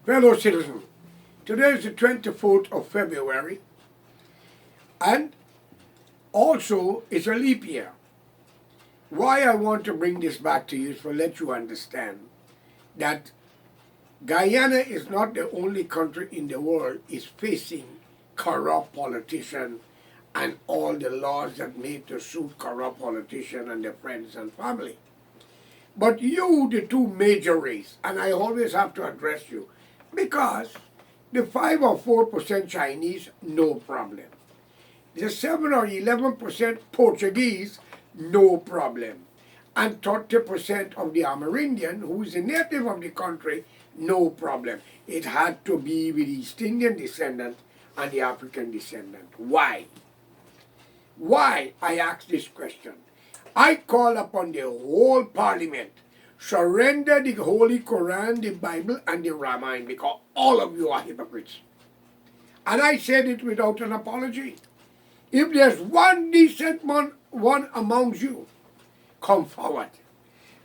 Fellow citizens, today is the 24th of February, and also it's a leap year. Why I want to bring this back to you is to let you understand that Guyana is not the only country in the world is facing corrupt politicians and all the laws that made to suit corrupt politicians and their friends and family. But you, the two major race, and I always have to address you, because the 5 or 4% Chinese, no problem. The 7 or 11% Portuguese, no problem. And 30% of the Amerindian, who is a native of the country, no problem. It had to be with East Indian descendant and the African descendant. Why? Why I ask this question? I call upon the whole parliament, surrender the Holy Quran, the Bible, and the Ramayana, because all of you are hypocrites. And I said it without an apology. If there's one decent one amongst you, come forward.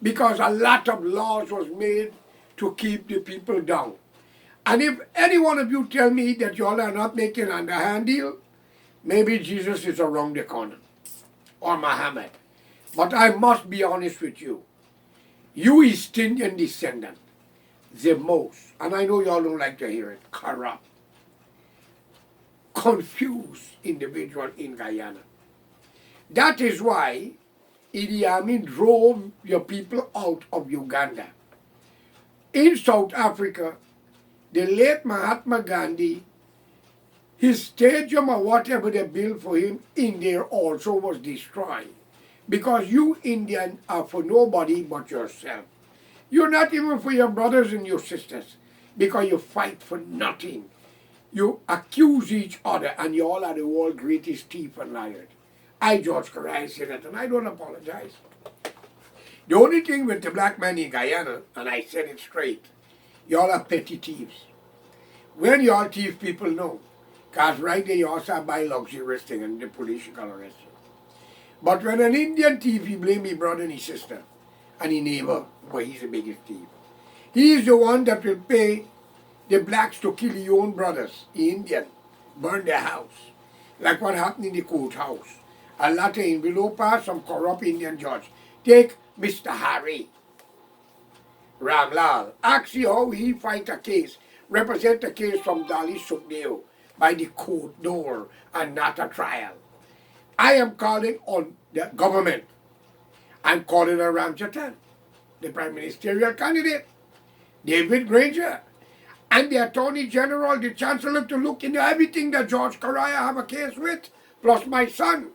Because a lot of laws was made to keep the people down. And if any one of you tell me that y'all are not making an underhand deal, maybe Jesus is around the corner, or Muhammad. But I must be honest with you. You East Indian descendant, the most, and I know y'all don't like to hear it, corrupt, confused individual in Guyana. That is why Idi Amin drove your people out of Uganda. In South Africa, the late Mahatma Gandhi, his stadium or whatever they built for him in there also was destroyed. Because you Indian are for nobody but yourself. You're not even for your brothers and your sisters. Because you fight for nothing. You accuse each other and you all are the world's greatest thief and liar. I, George Corai, say that and I don't apologize. The only thing with the black man in Guyana, and I said it straight, y'all are petty thieves. When y'all thief, people know. Because right there you also buy luxurious thing and the police can arrest you. But when an Indian thief, he blame his brother and his sister and his neighbor, but he's the biggest thief. He is the one that will pay the blacks to kill his own brothers, the Indian, burn their house. Like what happened in the courthouse. A lot of envelopers, some corrupt Indian judge. Take Mr. Harry Ramlal. Ask you how he fight a case, represent a case from Dali Sukhdeo by the court door and not a trial. I am calling on the government. I'm calling on Ramjatan, the prime ministerial candidate, David Granger, and the Attorney General, the Chancellor, to look into everything that George Corai have a case with, plus my son.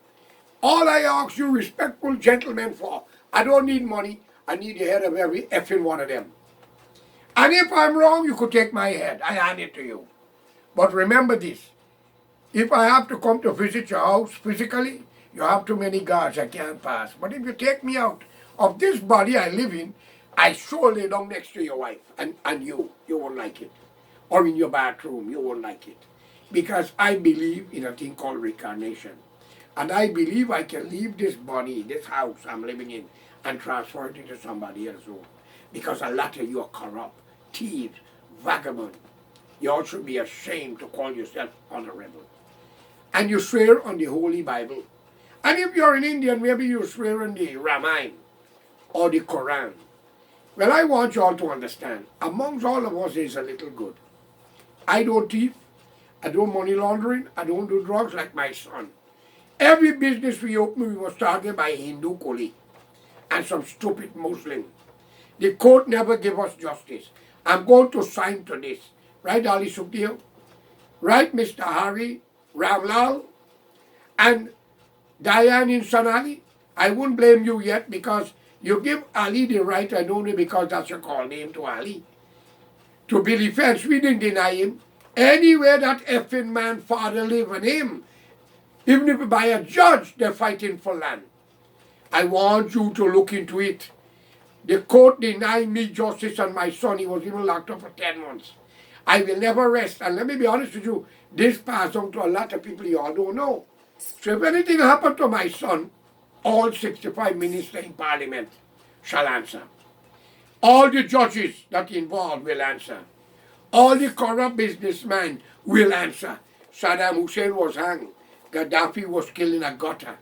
All I ask you respectful gentlemen for, I don't need money, I need the head of every effing one of them. And if I'm wrong, you could take my head, I hand it to you. But remember this, if I have to come to visit your house physically, you have too many guards, I can't pass. But if you take me out of this body I live in, I sure lay down next to your wife and you won't like it. Or in your bathroom, you won't like it. Because I believe in a thing called reincarnation. And I believe I can leave this body, this house I'm living in, and transfer it into somebody else's home. Because a lot of you are corrupt, thieves, vagabonds. You all should be ashamed to call yourself honorable. And you swear on the Holy Bible. And if you're an Indian, maybe you swear on the Ramayana or the Quran. Well, I want you all to understand, amongst all of us there's a little good. I don't thief, I don't money laundering, I don't do drugs like my son. Every business we open, we was started by a Hindu colleague and some stupid Muslim. The court never gave us justice. I'm going to sign to this. Right, Ali Sukhdeo? Right, Mr. Hari Ramlal? And Diane in Sonali? I wouldn't blame you yet because you give Ali the right, and only because that's your call name to Ali, to be defense. We didn't deny him. Anywhere that effing man father live and him, even if by a judge, they're fighting for land. I want you to look into it. The court denied me justice and my son, he was even locked up for 10 months. I will never rest. And let me be honest with you, this passed on to a lot of people you all don't know. So if anything happened to my son, all 65 ministers in parliament shall answer. All the judges that involved will answer. All the corrupt businessmen will answer. Saddam Hussein was hanged. Gaddafi was killed in a gutter.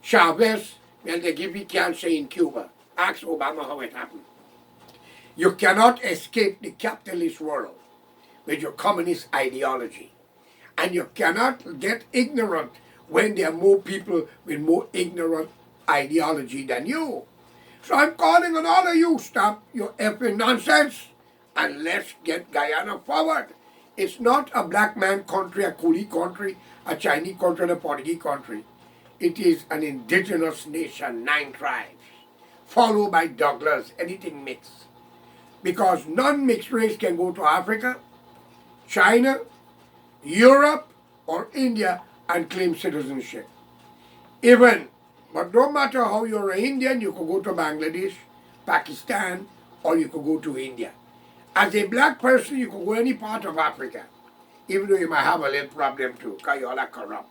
Chavez, well, they give me cancer in Cuba. Ask Obama how it happened. You cannot escape the capitalist world with your communist ideology. And you cannot get ignorant when there are more people with more ignorant ideology than you. So I'm calling on all of you, stop your effing nonsense and let's get Guyana forward. It's not a black man country, a coolie country, a Chinese country, and a Portuguese country. It is an indigenous nation, 9 tribes, followed by Douglas, anything mixed. Because non-mixed race can go to Africa, China, Europe, or India and claim citizenship. Even, but no matter how you're an Indian, you could go to Bangladesh, Pakistan, or you could go to India. As a black person, you could go any part of Africa, even though you might have a little problem too, because you all are corrupt,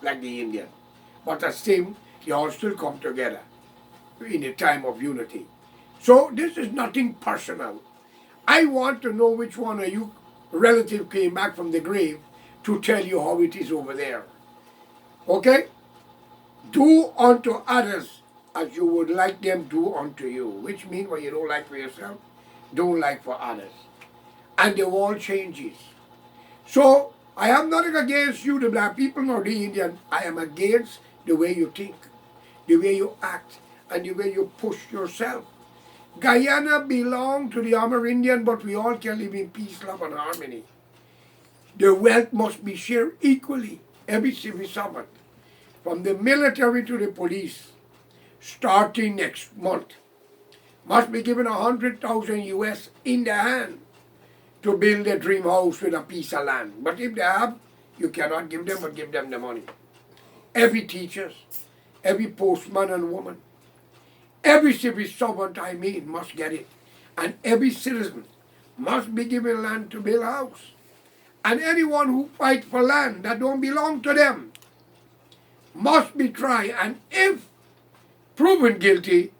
like the Indian. But the same, you all still come together in a time of unity. So this is nothing personal. I want to know which one of you relative came back from the grave to tell you how it is over there. Okay? Do unto others as you would like them do unto you, which means what you don't like for yourself, don't like for others. And the world changes. So I have nothing against you, the black people, nor the Indian. I am against the way you think, the way you act, and the way you push yourself. Guyana belongs to the Amerindian, but we all can live in peace, love, and harmony. The wealth must be shared equally, every civil servant, from the military to the police, starting next month, must be given 100,000 US in their hand to build a dream house with a piece of land. But if they have, you cannot give them, but give them the money. Every teacher, every postman and woman, every civil servant, must get it. And every citizen must be given land to build a house. And anyone who fights for land that don't belong to them must be tried. And if proven guilty,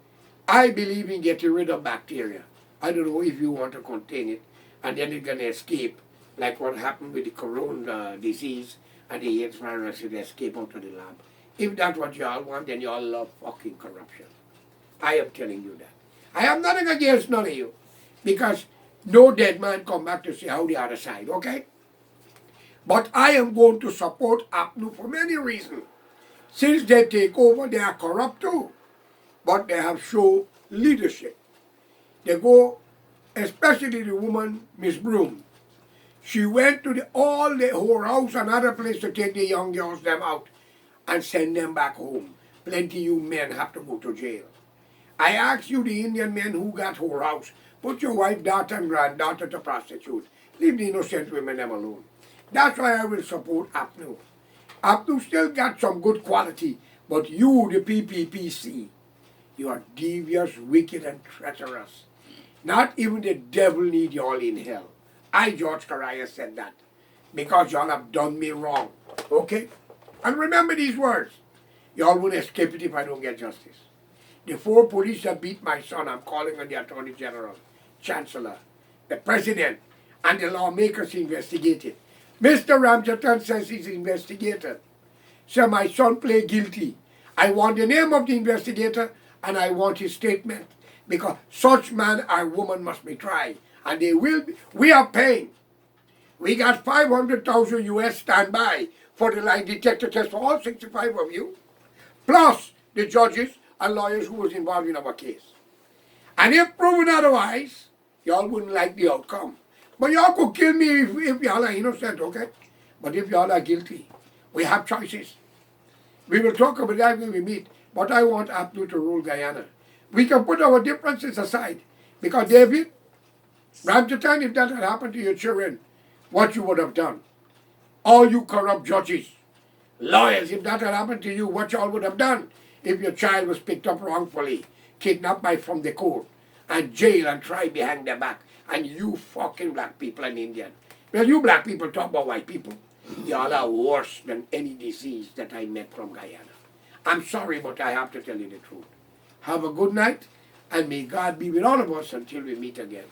I believe in getting rid of bacteria. I don't know if you want to contain it, and then it's going to escape, like what happened with the corona disease, and the AIDS virus, it escape out of the lab. If that's what y'all want, then y'all love fucking corruption. I am telling you that. I have nothing against none of you, because no dead man come back to say how the other side, okay? But I am going to support APNU for many reasons. Since they take over, they are corrupt too. But they have shown leadership. They go, especially the woman, Miss Broom. She went to all the whorehouse and other place to take the young girls them out and send them back home. Plenty of you men have to go to jail. I ask you, the Indian men who got whorehouse, put your wife, daughter, and granddaughter to prostitute. Leave the innocent women them alone. That's why I will support APNU. APNU still got some good quality, but you, the PPPC, you are devious, wicked, and treacherous. Not even the devil need you all in hell. I, George Correa, said that because y'all have done me wrong. Okay? And remember these words. Y'all won't escape it if I don't get justice. The 4 police that beat my son, I'm calling on the Attorney General, Chancellor, the President, and the lawmakers to investigate it. Mr. Ramjatan says he's investigated. So my son pled guilty. I want the name of the investigator and I want his statement. Because such man or woman must be tried. And they will be. We are paying. We got 500,000 US standby for the lie detector test for all 65 of you. Plus the judges and lawyers who was involved in our case. And if proven otherwise, y'all wouldn't like the outcome. But y'all could kill me if y'all are innocent, okay? But if y'all are guilty, we have choices. We will talk about that when we meet. But I want APNU to rule Guyana. We can put our differences aside. Because David, Ramjatan, if that had happened to your children, what you would have done. All you corrupt judges, lawyers, if that had happened to you, what y'all would have done if your child was picked up wrongfully, kidnapped from the court, and jailed and tried behind their back. And you fucking black people and Indian. Well, you black people talk about white people. Y'all are worse than any disease that I met from Guyana. I'm sorry, but I have to tell you the truth. Have a good night, and may God be with all of us until we meet again.